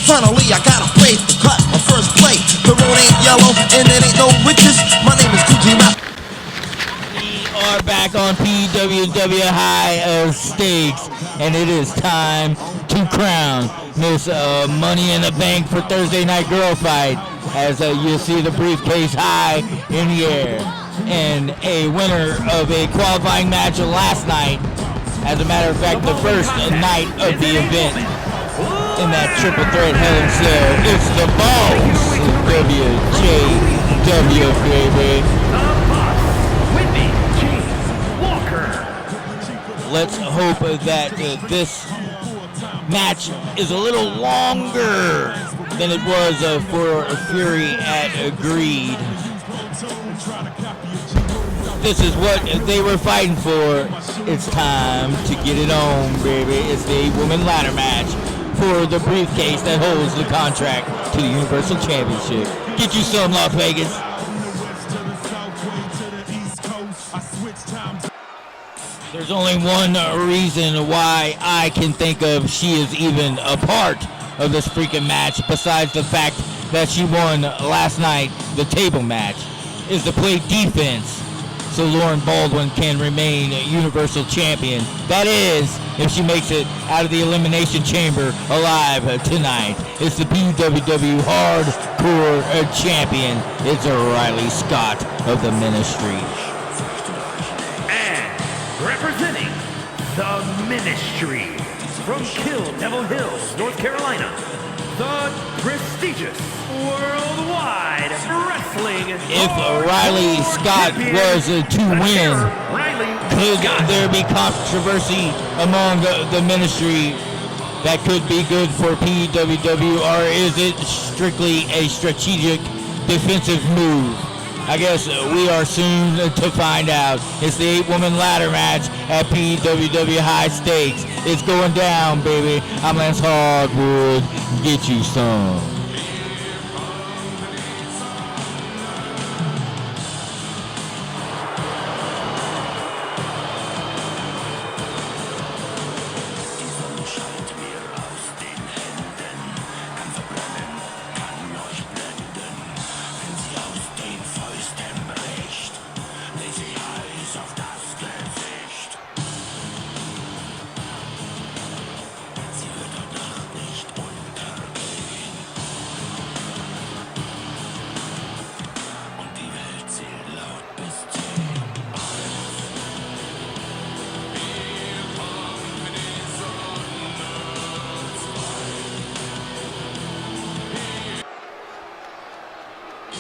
Finally, I got a place to cut my first plate. The road ain't yellow and it ain't no witches. My name is Kujima. We are back on PWW High Stakes, and it is time to crown Miss Money in the Bank for Thursday Night Girl Fight, as you'll see the briefcase high in the air. And a winner of a qualifying match last night, as a matter of fact, the first night of the event in that triple threat Hell in Cell. It's the boss, WJW, baby. Let's hope that this match is a little longer than it was for Fury at Greed. This is what they were fighting for. It's time to get it on, baby. It's the 8-woman ladder match for the briefcase that holds the contract to the Universal Championship. Get you some, Las Vegas. There's only one reason why I can think of she is even a part of this freaking match, besides the fact that she won last night the table match, is to play defense so Lauren Baldwin can remain Universal Champion. That is, if she makes it out of the Elimination Chamber alive tonight. It's the PWW Hardcore Champion. It's Riley Scott of the Ministry. And representing the Ministry from Kill Devil Hills, North Carolina, the prestigious Worldwide Wrestling. If Riley Scott was to win, could there be controversy among the Ministry that could be good for PWW, or is it strictly a strategic defensive move? I guess we are soon to find out. It's the 8-woman ladder match at PWW High Stakes. It's going down, baby. I'm Lance Hardwood. Get you some.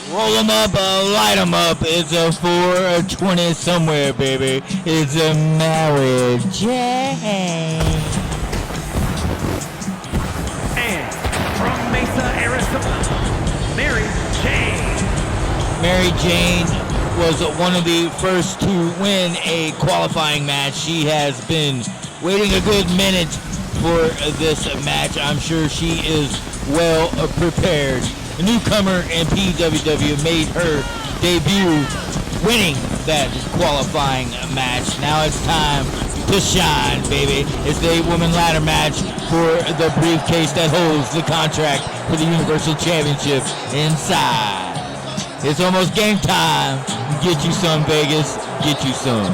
Roll them up, light them up. It's a 420 somewhere, baby. It's a Mary Jane. And from Mesa, Arizona, Mary Jane. Mary Jane was one of the first to win a qualifying match. She has been waiting a good minute for this match. I'm sure she is well prepared. A newcomer in PWW made her debut winning that qualifying match. Now it's time to shine, baby. It's the 8-woman ladder match for the briefcase that holds the contract for the Universal Championship inside. It's almost game time. Get you some, Vegas. Get you some.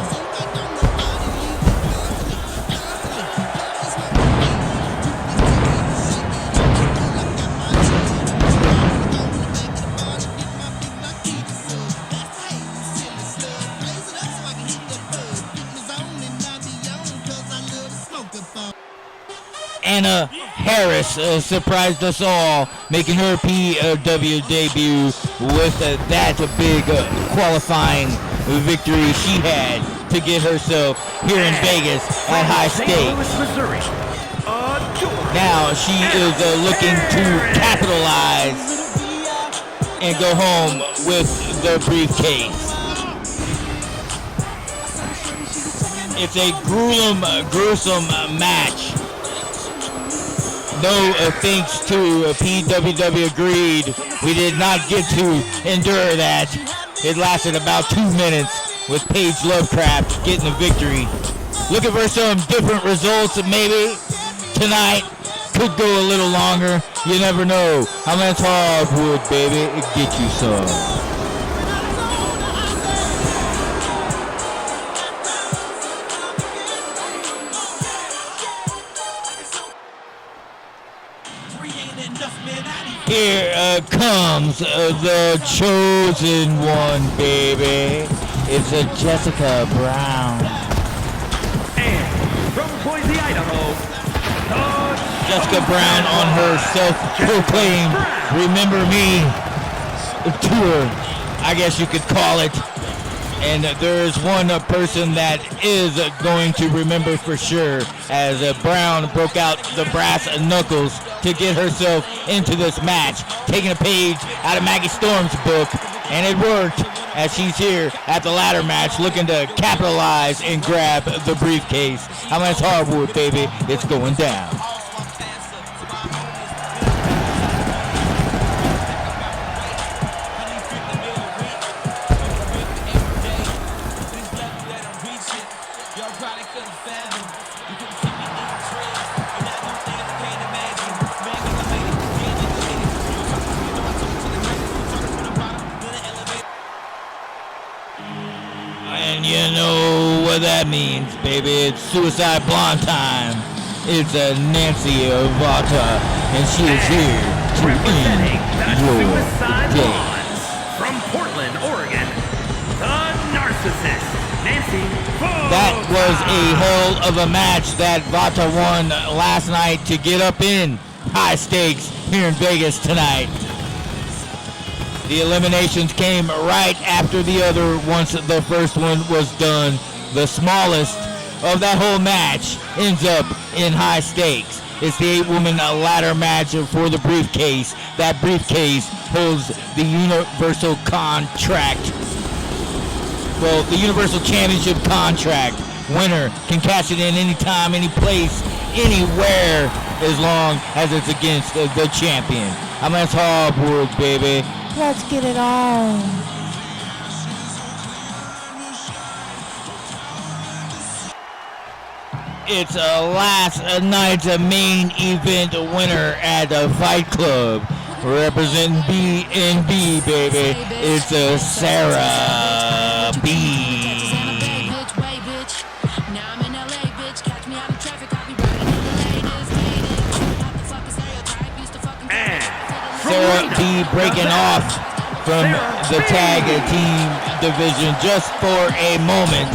Anna Harris surprised us all, making her PW debut with that big qualifying victory she had to get herself here in Vegas at High Stakes. Now she is looking to capitalize and go home with the briefcase. It's a gruesome match. No thanks to PWW Greed, we did not get to endure that. It lasted about 2 minutes with Paige Lovecraft getting the victory. Looking for some different results maybe tonight. Could go a little longer. You never know. I'm Lance Hardwood, baby. Get you some. Here comes the chosen one, baby. It's a Jessica Brown. And from Boise, Idaho, Jessica Brown on her self-proclaimed Remember Me tour, I guess you could call it. And there is one person that is going to remember for sure, as Brown broke out the brass knuckles to get herself into this match, taking a page out of Maggie Storm's book, and it worked, as she's here at the ladder match looking to capitalize and grab the briefcase. How much hardwood, baby? It's going down. And you know what that means, baby. It's Suicide Blonde time. It's Nancy Vata, and she is here to representing end the your Suicide day. Blondes from Portland, Oregon, the Narcissist, Nancy Vata. That was a hell of a match that Vata won last night to get up in high stakes here in Vegas tonight. The eliminations came right after the other once the first one was done. The smallest of that whole match ends up in high stakes. It's the 8-woman ladder match for the briefcase. That briefcase holds the Universal contract. Well, the Universal Championship contract. Winner can cash it in anytime, any place, anywhere, as long as it's against the champion. I'm Lance Hardwood, baby. Let's get it on. It's last night's main event winner at the Fight Club. Representing B&B, baby. It's Sarah B. Sarah B breaking off from the tag team division just for a moment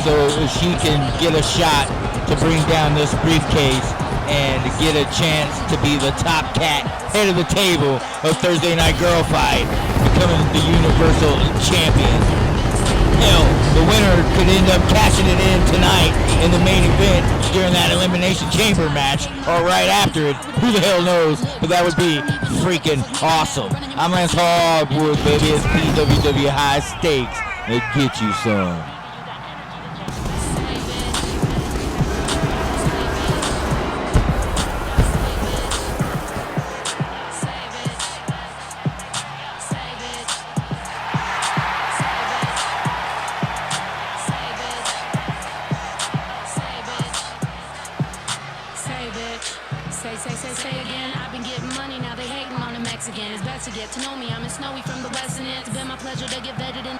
so she can get a shot to bring down this briefcase and get a chance to be the top cat, head of the table of Thursday Night Girl Fight, becoming the Universal Champion. Hell, the winner could end up cashing it in tonight in the main event during that Elimination Chamber match, or right after it. Who the hell knows? But that would be freaking awesome. I'm Lance Hardwood, baby. It's PWW High Stakes. They get you some. Say again, I've been getting money, now they hating on the Mexican. It's best to get to know me, I'm in Snowy from the West End. It's been my pleasure to get vetted in.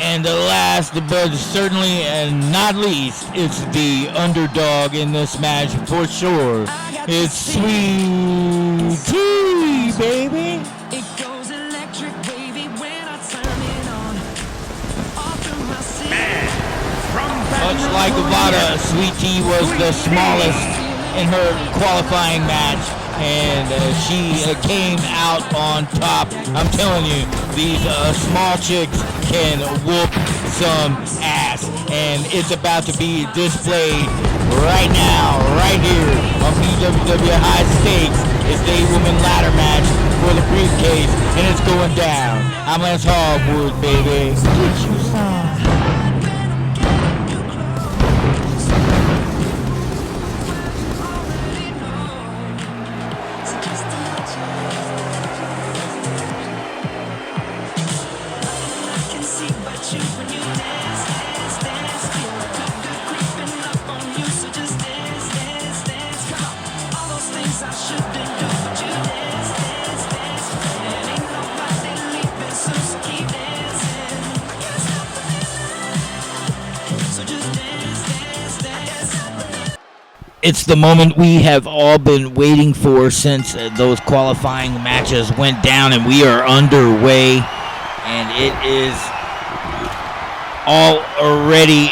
And the last, but certainly and not least, it's the underdog in this match for sure. It's Sweet Tea, baby. It goes electric, baby, when I turn it on. Off from my city. Much like Vata, Sweet Tea was the smallest in her qualifying match, and she came out on top. I'm telling you, these small chicks can whoop some ass, and it's about to be displayed right now, right here on PWW High Stakes. It's the 8-woman ladder match for the briefcase, and it's going down. I'm Lance Hardwood, baby. Get you some. I should It's the moment we have all been waiting for since those qualifying matches went down, and we are underway. And it is already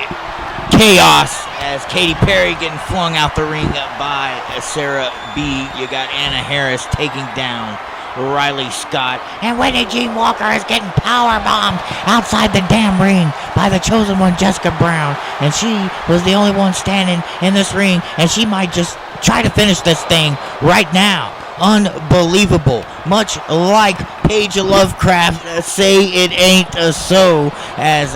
chaos as Katy Perry getting flung out the ring by Sarah B. You got Anna Harris taking down Riley Scott. And Whitney Jean Walker is getting power bombed outside the damn ring by the chosen one, Jessica Brown. And she was the only one standing in this ring, and she might just try to finish this thing right now. Unbelievable. Much like Paige Lovecraft say it ain't so, as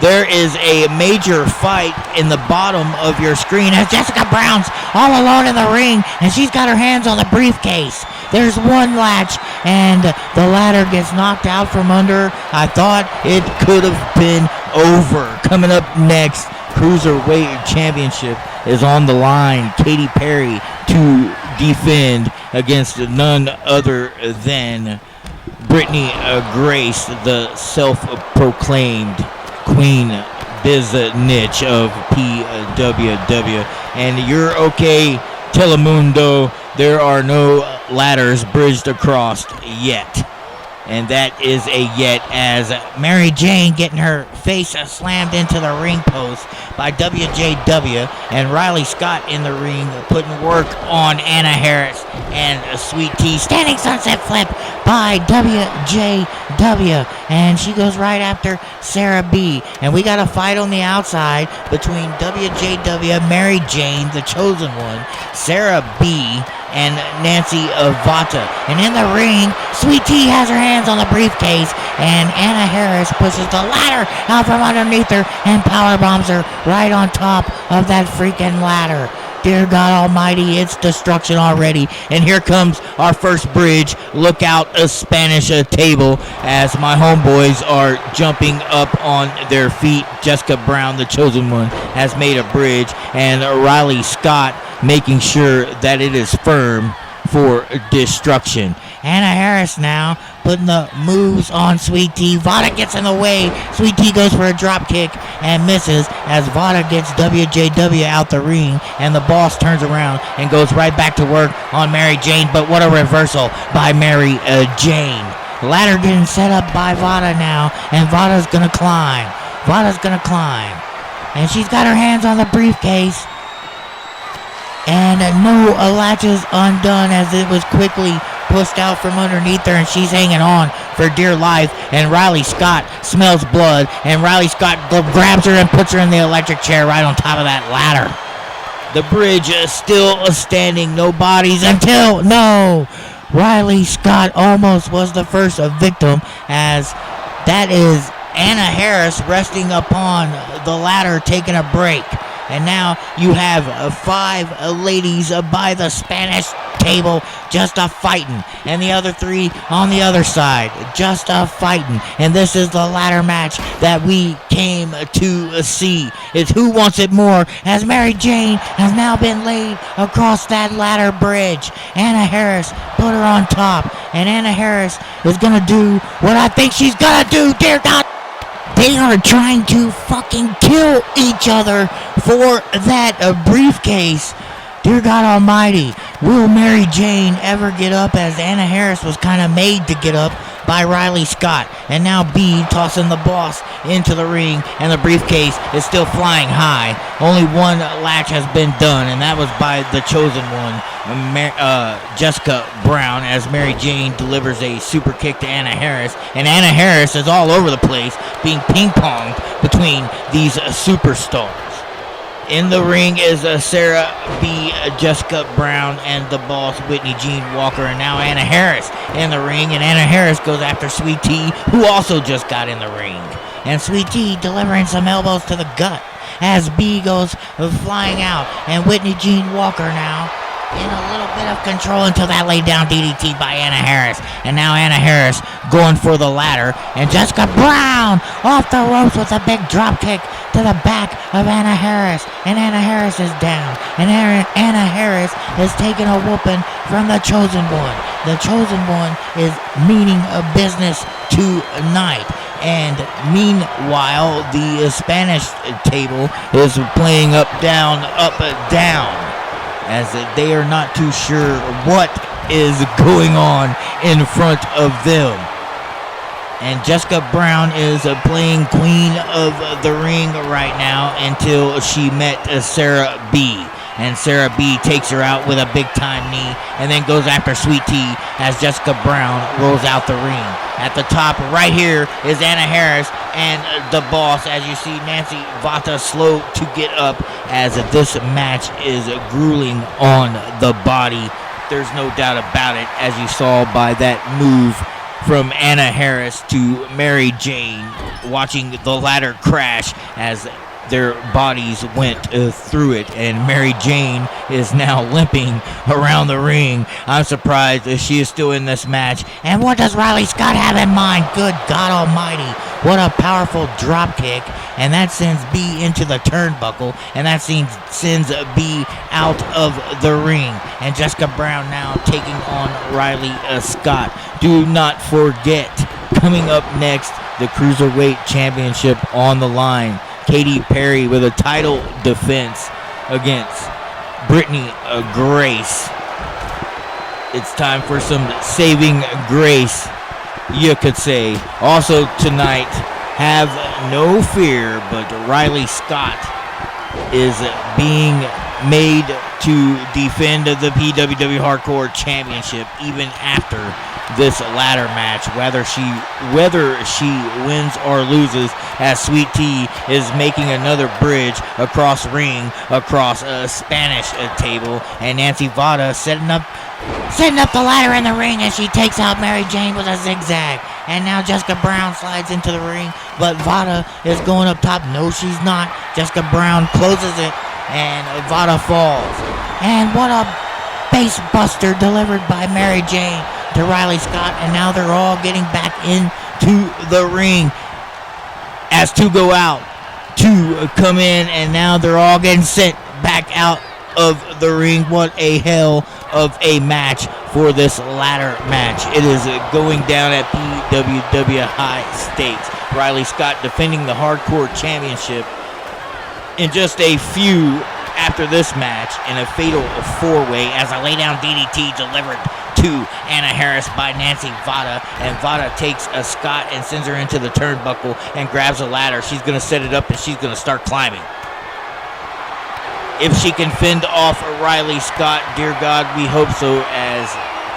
there is a major fight in the bottom of your screen as Jessica Brown's all alone in the ring, and she's got her hands on the briefcase. There's one latch, and the ladder gets knocked out from under. I thought it could have been over. Coming up next, Cruiserweight Championship is on the line. Katy Perry to defend against none other than Brittany Grace, the self-proclaimed Queen Biznitch of PWW. And you're okay, Telemundo. There are no ladders bridged across yet. And that is a yet, as Mary Jane getting her face slammed into the ring post by WJW, and Riley Scott in the ring putting work on Anna Harris, and Sweet Tea standing sunset flip by WJW, and she goes right after Sarah B. And we got a fight on the outside between WJW, Mary Jane, the chosen one, Sarah B., and Nancy Vata. And in the ring, Sweet Tea has her hands on the briefcase, and Anna Harris pushes the ladder out from underneath her and power bombs her right on top of that freaking ladder. Dear God Almighty, it's destruction already. And here comes our first bridge. Look out, a Spanish table, as my homeboys are jumping up on their feet. Jessica Brown, the chosen one, has made a bridge, and Riley Scott making sure that it is firm for destruction. Anna Harris now putting the moves on Sweet Tea. Vata gets in the way. Sweet Tea goes for a drop kick and misses as Vata gets WJW out the ring, and the boss turns around and goes right back to work on Mary Jane. But what a reversal by Mary Jane. Ladder getting set up by Vata now, and Vata's gonna climb. And she's got her hands on the briefcase. And no latches undone as it was quickly pushed out from underneath her, and she's hanging on for dear life. And Riley Scott smells blood, and Riley Scott grabs her and puts her in the electric chair right on top of that ladder. The bridge is still standing, no bodies until, no! Riley Scott almost was the first victim, as that is Anna Harris resting upon the ladder taking a break. And now you have 5 ladies by the Spanish table just fighting. And the other 3 on the other side just fighting. And this is the ladder match that we came to see. It's who wants it more, as Mary Jane has now been laid across that ladder bridge. Anna Harris put her on top. And Anna Harris is going to do what I think she's going to do, dear God. They are trying to fucking kill each other for that briefcase. Dear God Almighty, will Mary Jane ever get up, as Anna Harris was kind of made to get up by Riley Scott. And now B tossing the boss into the ring, and the briefcase is still flying high. Only one latch has been done, and that was by the chosen one, Jessica Brown, as Mary Jane delivers a super kick to Anna Harris. And Anna Harris is all over the place, being ping-ponged between these superstars. In the ring is Sarah B., Jessica Brown, and the boss, Whitney Jean Walker. And now Anna Harris in the ring, and Anna Harris goes after Sweet Tea, who also just got in the ring. And Sweet Tea delivering some elbows to the gut as B goes flying out. And Whitney Jean Walker now in a little bit of control until that laid down DDT by Anna Harris. And now Anna Harris going for the ladder, and Jessica Brown off the ropes with a big drop kick to the back of Anna Harris. And Anna Harris is down, and Anna Harris is taking a whooping from the chosen one. The chosen one is meaning a business tonight. And meanwhile, the Spanish table is playing up, down, as they are not too sure what is going on in front of them. And Jessica Brown is playing queen of the ring right now until she met Sarah B. And Sarah B takes her out with a big-time knee and then goes after Sweet Tea as Jessica Brown rolls out the ring. At the top right here is Anna Harris and the boss. As you see, Nancy Vata slow to get up as this match is grueling on the body. There's no doubt about it, as you saw by that move from Anna Harris to Mary Jane, watching the ladder crash as their bodies went through it, and Mary Jane is now limping around the ring. I'm surprised that she is still in this match. And what does Riley Scott have in mind? Good God Almighty. What a powerful drop kick. And that sends B into the turnbuckle. And that sends B out of the ring. And Jessica Brown now taking on Riley Scott. Do not forget, coming up next, the Cruiserweight Championship on the line. Katy Perry with a title defense against Brittany Grace. It's time for some saving grace, you could say. Also tonight, have no fear, but Riley Scott is being made to defend the PWW Hardcore Championship even after this ladder match, whether she wins or loses, as Sweet Tea is making another bridge across ring, across a Spanish table, and Nancy Vata setting up the ladder in the ring as she takes out Mary Jane with a zigzag. And now Jessica Brown slides into the ring, but Vata is going up top. No, she's not. Jessica Brown closes it, and Vata falls. And what a base buster delivered by Mary Jane to Riley Scott, and now they're all getting back into the ring as two go out, two come in, and now they're all getting sent back out of the ring. What a hell of a match for this ladder match. It is going down at PWW High Stakes. Riley Scott defending the Hardcore Championship in just a few after this match in a fatal four-way as a lay-down DDT delivered to Anna Harris by Nancy Vata, and Vata takes a Scott and sends her into the turnbuckle and grabs a ladder. She's going to set it up and she's going to start climbing. If she can fend off Riley Scott, dear God, we hope so, as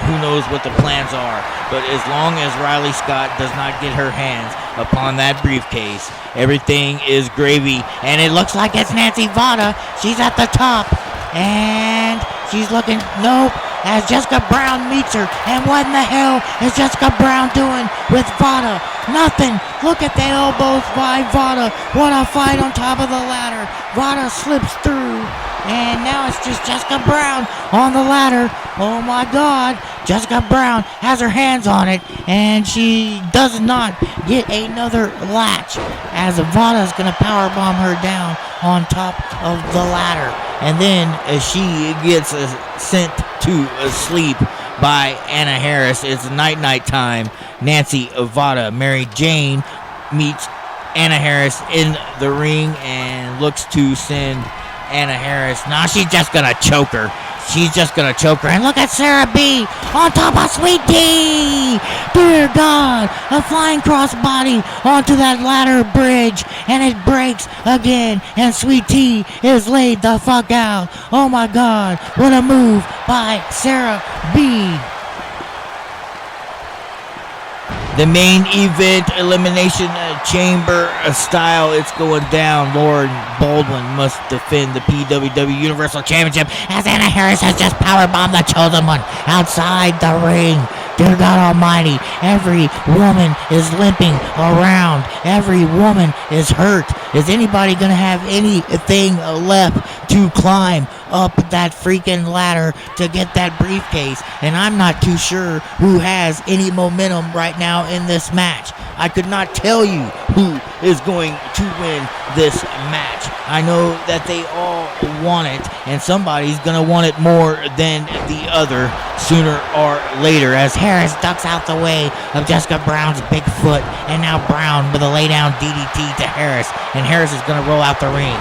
who knows what the plans are. But as long as Riley Scott does not get her hands upon that briefcase, everything is gravy. And it looks like it's Nancy Vata. She's at the top. And she's looking, nope, as Jessica Brown meets her. And what in the hell is Jessica Brown doing with Vata? Nothing. Look at the elbows by Vata. What a fight on top of the ladder. Vata slips through. And now it's just Jessica Brown on the ladder. Oh my God. Jessica Brown has her hands on it, and she does not get another latch, as Vata's going to powerbomb her down on top of the ladder. And then she gets sent to sleep by Anna Harris. It's night time. Nancy Vata, Mary Jane meets Anna Harris in the ring and looks to send Anna Harris. Now she's just going to choke her. She's just going to choke her. And look at Sarah B on top of Sweet Tea. Dear God, a flying crossbody onto that ladder bridge. And it breaks again. And Sweet Tea is laid the fuck out. Oh my God, what a move by Sarah B. The main event, Elimination Chamber style, it's going down. Lauren Baldwin must defend the PWW Universal Championship as Anna Harris has just powerbombed the Chosen One outside the ring. Dear God Almighty, every woman is limping around. Every woman is hurt. Is anybody going to have anything left to climb up that freaking ladder to get that briefcase? And I'm not too sure who has any momentum right now in this match. I could not tell you who is going to win this match. I know that they all want it, and somebody's going to want it more than the other sooner or later, as Harris ducks out the way of Jessica Brown's big foot, and now Brown with a laydown DDT to Harris, and Harris is going to roll out the ring.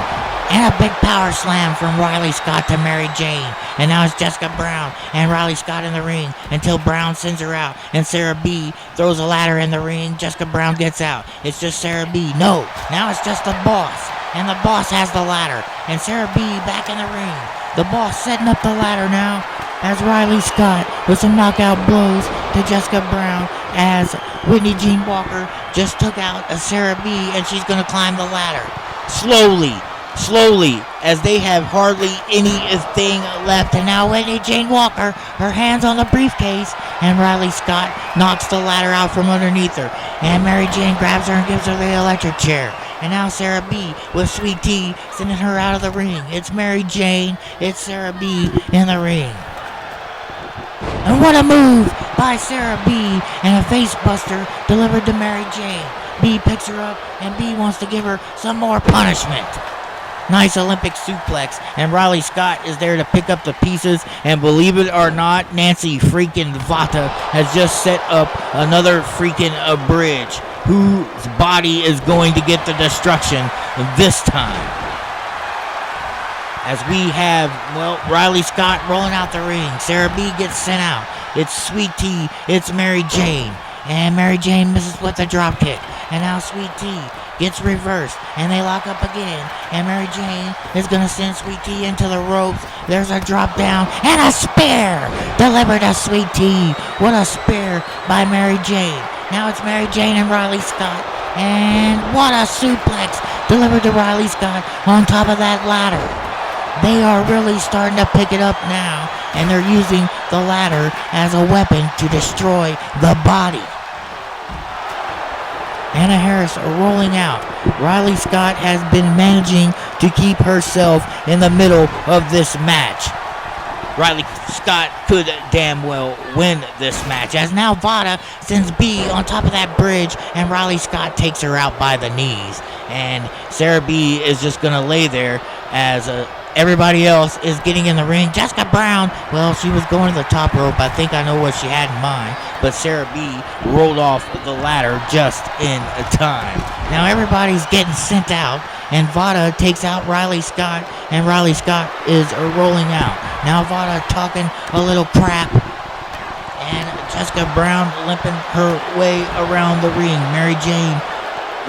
And a big power slam from Riley Scott to Mary Jane. And now it's Jessica Brown and Riley Scott in the ring until Brown sends her out. And Sarah B throws a ladder in the ring. Jessica Brown gets out. It's just Sarah B. No, now it's just the boss. And the boss has the ladder. And Sarah B back in the ring. The boss setting up the ladder now as Riley Scott with some knockout blows to Jessica Brown as Whitney Jean Walker just took out a Sarah B and she's going to climb the ladder. Slowly, as they have hardly anything left. And now Whitney Jane Walker, her hands on the briefcase, and Riley Scott knocks the ladder out from underneath her. And Mary Jane grabs her and gives her the electric chair. And now Sarah B with Sweet Tea sending her out of the ring. It's Mary Jane, it's Sarah B in the ring. And what a move by Sarah B and a face buster delivered to Mary Jane. B picks her up and B wants to give her some more punishment. Nice Olympic suplex, and Riley Scott is there to pick up the pieces, and believe it or not, Nancy freaking Vata has just set up another freaking bridge. Whose body is going to get the destruction this time? As we have, Riley Scott rolling out the ring. Sarah B gets sent out. It's Sweet Tea, it's Mary Jane, and Mary Jane misses with a drop kick, and now Sweet Tea gets reversed, and they lock up again, and Mary Jane is going to send Sweet Tea into the ropes. There's a drop down, and a spear delivered to Sweet Tea. What a spear by Mary Jane. Now it's Mary Jane and Riley Scott, and what a suplex delivered to Riley Scott on top of that ladder. They are really starting to pick it up now, and they're using the ladder as a weapon to destroy the body. Anna Harris rolling out. Riley Scott has been managing to keep herself in the middle of this match. Riley Scott could damn well win this match, as now Vada sends B on top of that bridge, and Riley Scott takes her out by the knees. And Sarah B is just going to lay there as everybody else is getting in the ring. Jessica Brown, she was going to the top rope. I think I know what she had in mind. But Sarah B rolled off the ladder just in time. Now everybody's getting sent out, and Vada takes out Riley Scott, and Riley Scott is rolling out. Now Vada talking a little crap, and Jessica Brown limping her way around the ring. Mary Jane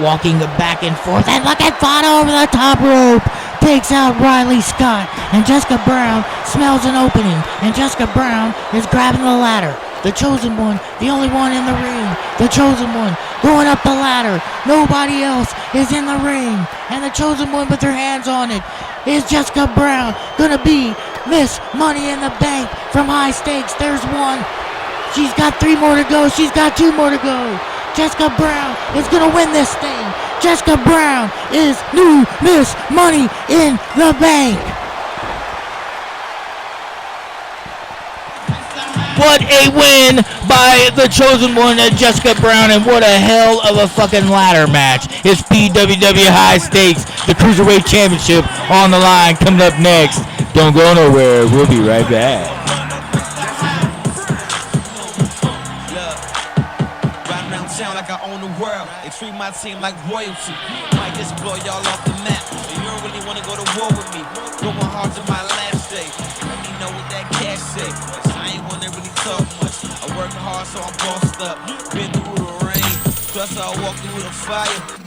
walking back and forth, and look at Vada over the top rope. Takes out Riley Scott, and Jessica Brown smells an opening, and Jessica Brown is grabbing the ladder. The Chosen One, the only one in the ring. The Chosen One going up the ladder. Nobody else is in the ring. And the Chosen One with her hands on it is Jessica Brown. Gonna be Miss Money in the Bank from High Stakes. There's one. She's got 3 more to go. She's got 2 more to go. Jessica Brown is gonna win this thing. Jessica Brown is new Miss Money in the Bank. What a win by the Chosen One, Jessica Brown, and what a hell of a fucking ladder match. It's PWW High Stakes, the Cruiserweight Championship on the line. Coming up next, don't go nowhere. We'll be right back. Like I own the world, they treat my team like royalty. Might just blow y'all off the map. You don't really wanna go to war with me. Going hard to my last day. Let me know what that cash say. 'Cause I ain't wanna really talk much. I work hard, so I'm bossed up. Been through the rain, plus I walk through the fire.